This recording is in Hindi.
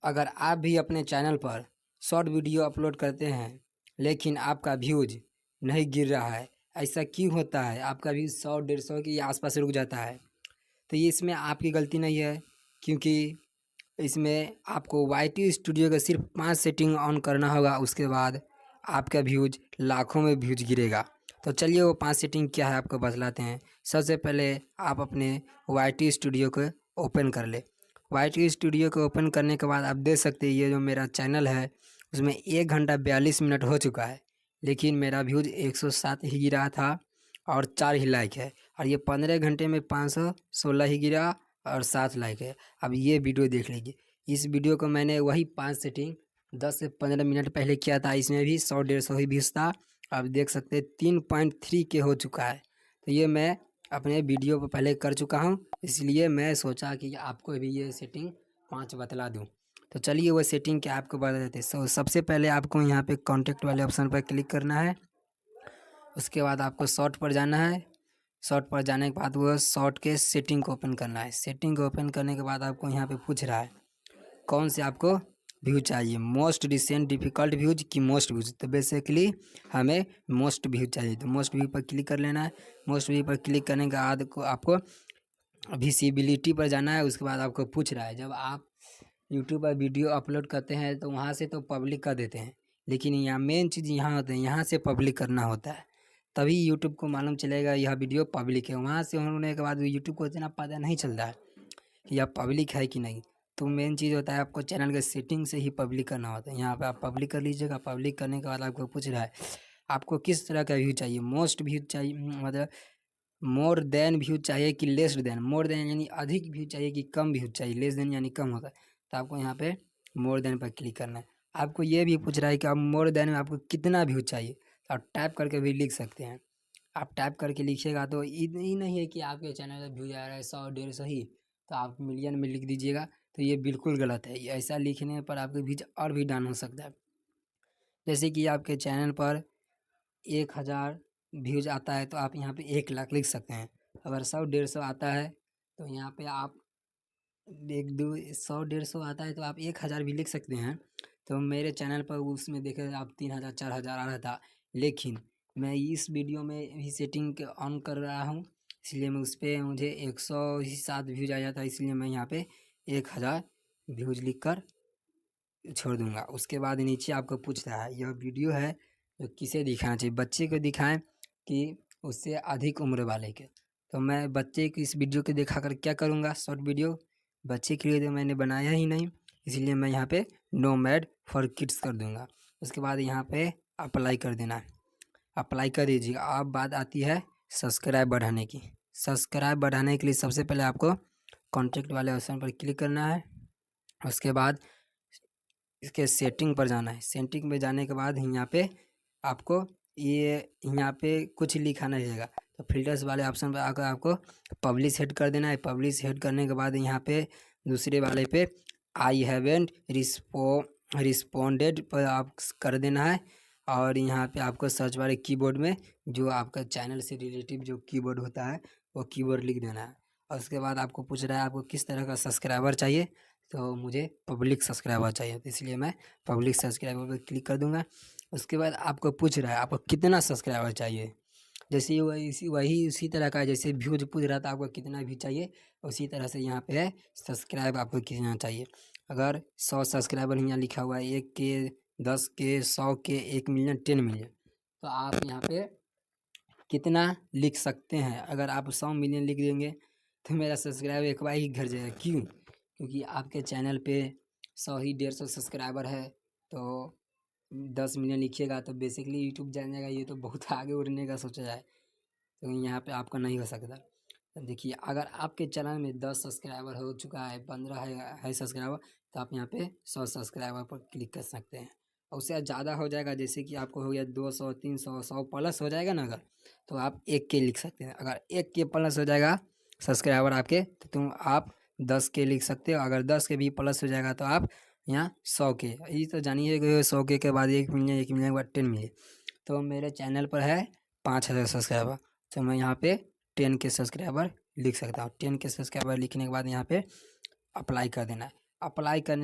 अगर आप भी अपने चैनल पर शॉर्ट वीडियो अपलोड करते हैं लेकिन आपका व्यूज नहीं गिर रहा है, ऐसा क्यों होता है? आपका व्यूज 100-150 के आसपास रुक जाता है, तो ये इसमें आपकी गलती नहीं है, क्योंकि इसमें आपको YT स्टूडियो का सिर्फ 5 सेटिंग ऑन करना होगा। उसके बाद आपका व्यूज लाखों में व्यूज गिरेगा। तो चलिए वो 5 सेटिंग क्या है आपको बतलाते हैं। सबसे पहले आप अपने YT स्टूडियो को ओपन कर ले। YT स्टूडियो को ओपन करने के बाद आप देख सकते हैं ये जो मेरा चैनल है उसमें 1 घंटा 42 मिनट हो चुका है, लेकिन मेरा व्यूज 107 ही गिरा था और 4 ही लाइक है। और ये 15 घंटे में 516 ही गिरा और 7 लाइक है। अब ये वीडियो देख लीजिए। इस वीडियो को मैंने वही 5 सेटिंग 10 से 15 मिनट पहले किया था। इसमें भी 100-150 ही व्यूज़ था। आप देख सकते हैं 3.3 के हो चुका है। तो ये मैं अपने वीडियो पर पहले कर चुका हूँ, इसलिए मैं सोचा कि आपको भी ये सेटिंग 5 बतला दूँ। तो चलिए वो सेटिंग क्या आपको बता देते हैं। सबसे पहले आपको यहाँ पे कॉन्टेक्ट वाले ऑप्शन पर क्लिक करना है। उसके बाद आपको शॉर्ट पर जाना है। शॉर्ट पर जाने के बाद वो शॉर्ट के सेटिंग को ओपन करना है। सेटिंग को ओपन करने के बाद आपको यहाँ पे पूछ रहा है कौन से आपको व्यू चाहिए, मोस्ट रिसेंट डिफ़िकल्ट व्यूज कि मोस्ट व्यूज। तो बेसिकली हमें मोस्ट व्यू चाहिए, तो मोस्ट व्यू पर क्लिक कर लेना है। मोस्ट व्यू पर क्लिक करने के बाद आपको विजिबिलिटी पर जाना है। उसके बाद आपको पूछ रहा है जब आप यूट्यूब पर वीडियो अपलोड करते हैं तो वहाँ से तो पब्लिक कर देते हैं, लेकिन यहाँ मेन चीज़ यहाँ होता है, यहाँ से पब्लिक करना होता है, तभी यूट्यूब को मालूम चलेगा यह वीडियो पब्लिक है। वहाँ से होने के बाद यूट्यूब को इतना पता नहीं चलता है कि यह पब्लिक है कि नहीं। तो मेन चीज़ होता है आपको चैनल के सेटिंग से ही पब्लिक करना होता है। यहाँ पे आप पब्लिक कर लीजिएगा। पब्लिक करने के बाद आपको पूछ रहा है आपको किस तरह का व्यू चाहिए, मोस्ट व्यू चाहिए मतलब मोर देन व्यू चाहिए कि लेस देन। मोर देन यानी अधिक व्यू चाहिए कि कम व्यू चाहिए, लेस देन यानी कम होता है। तो आपको यहाँ पे मोर देन पर क्लिक करना है। आपको ये भी पूछ रहा है कि आप मोर देन में आपको कितना व्यू चाहिए, तो आप टाइप करके भी लिख सकते हैं। आप टाइप करके लिखिएगा तो ये नहीं है कि आपके चैनल पर व्यू आ रहा है 100-150 ही, तो आप मिलियन में लिख दीजिएगा, तो ये बिल्कुल गलत है। ऐसा लिखने पर आपके व्यूज और भी डाउन हो सकता है। जैसे कि आपके चैनल पर 1000 व्यूज आता है तो आप यहाँ पे 1 लाख लिख सकते हैं। अगर 100-150 आता है तो यहाँ पे आप 100-150 आता है तो आप 1000 भी लिख सकते हैं। तो मेरे चैनल पर उसमें देखे आप 3000-4000 आ रहा था, लेकिन मैं इस वीडियो में भी सेटिंग ऑन कर रहा हूँ, इसलिए मैं उस पर मुझे 107 व्यूज आ जाता है, इसलिए मैं यहाँ पे 1000 व्यूज लिख कर छोड़ दूंगा। उसके बाद नीचे आपको पूछ रहा है यह वीडियो है तो किसे दिखाना चाहिए, बच्चे को दिखाएं कि उससे अधिक उम्र वाले के। तो मैं बच्चे की इस वीडियो को दिखाकर क्या करूँगा, शॉर्ट वीडियो बच्चे के लिए तो मैंने बनाया ही नहीं, इसलिए मैं यहाँ पे नो मैड फॉर किड्स कर दूँगा। उसके बाद यहाँ पे अप्लाई कर देना है। अप्लाई कर दीजिएगा। अब बात आती है सब्सक्राइब बढ़ाने की। सब्सक्राइब बढ़ाने के लिए सबसे पहले आपको कॉन्टेक्ट वाले ऑप्शन पर क्लिक करना है। उसके बाद इसके सेटिंग पर जाना है। सेटिंग में जाने के बाद यहाँ पे आपको ये यहाँ पे कुछ लिखा नहीं रहेगा, तो फिल्टर्स वाले ऑप्शन पर आकर आपको पब्लिश सेट कर देना है। पब्लिश सेट करने के बाद यहाँ पे दूसरे वाले पे आई हैवेंट रिस्पोंडेड पर आप कर देना है। और यहाँ पे आपको सर्च वाले कीबोर्ड में जो आपका चैनल से रिलेटिव जो कीवर्ड होता है वो कीवर्ड लिख देना है। और उसके बाद आपको पूछ रहा है आपको किस तरह का सब्सक्राइबर चाहिए, तो मुझे पब्लिक सब्सक्राइबर चाहिए, तो इसलिए मैं पब्लिक सब्सक्राइबर पर क्लिक कर दूंगा। उसके बाद आपको पूछ रहा है आपको कितना सब्सक्राइबर चाहिए, जैसे वही उसी तरह का जैसे व्यूज पूछ रहा था आपको कितना भी चाहिए, उसी तरह से यहाँ पे है सब्सक्राइब आपको कितना चाहिए। अगर 100 सब्सक्राइबर यहाँ लिखा हुआ है 1 के 10 के 100 के 1 मिलियन 10 मिलियन, तो आप यहाँ पे कितना लिख सकते हैं। अगर आप 100 मिलियन लिख देंगे तो मेरा सब्सक्राइबर एक बार ही घट जाएगा। क्यों? क्योंकि आपके चैनल पे 100 ही 150 सब्सक्राइबर है, तो 10 मिलियन लिखिएगा तो बेसिकली यूट्यूब जान जाएगा ये तो बहुत आगे उड़ने का सोचा जाए, तो यहाँ पे आपका नहीं हो सकता। तो देखिए अगर आपके चैनल में 10 सब्सक्राइबर हो चुका है, 15 है सब्सक्राइबर, तो आप यहाँ पे 100 सब्सक्राइबर पर क्लिक कर सकते हैं। और उससे ज़्यादा हो जाएगा, जैसे कि आपको हो गया 200 300 100 प्लस हो जाएगा ना, अगर तो आप 1 के लिख सकते हैं। अगर 1 के प्लस हो जाएगा सब्सक्राइबर आपके तो आप 10 के लिख सकते हो। अगर 10 के भी प्लस हो जाएगा तो आप यहाँ 100 के, ये तो जानिए कि 100 के बाद 1 मिलियन, 1 मिलियन के बाद 10 मिलियन। तो मेरे चैनल पर है 5000 सब्सक्राइबर, तो मैं यहाँ पे 10 के सब्सक्राइबर लिख सकता हूँ। 10 के सब्सक्राइबर लिखने के बाद यहाँ पे अप्लाई कर देना है। अप्लाई करने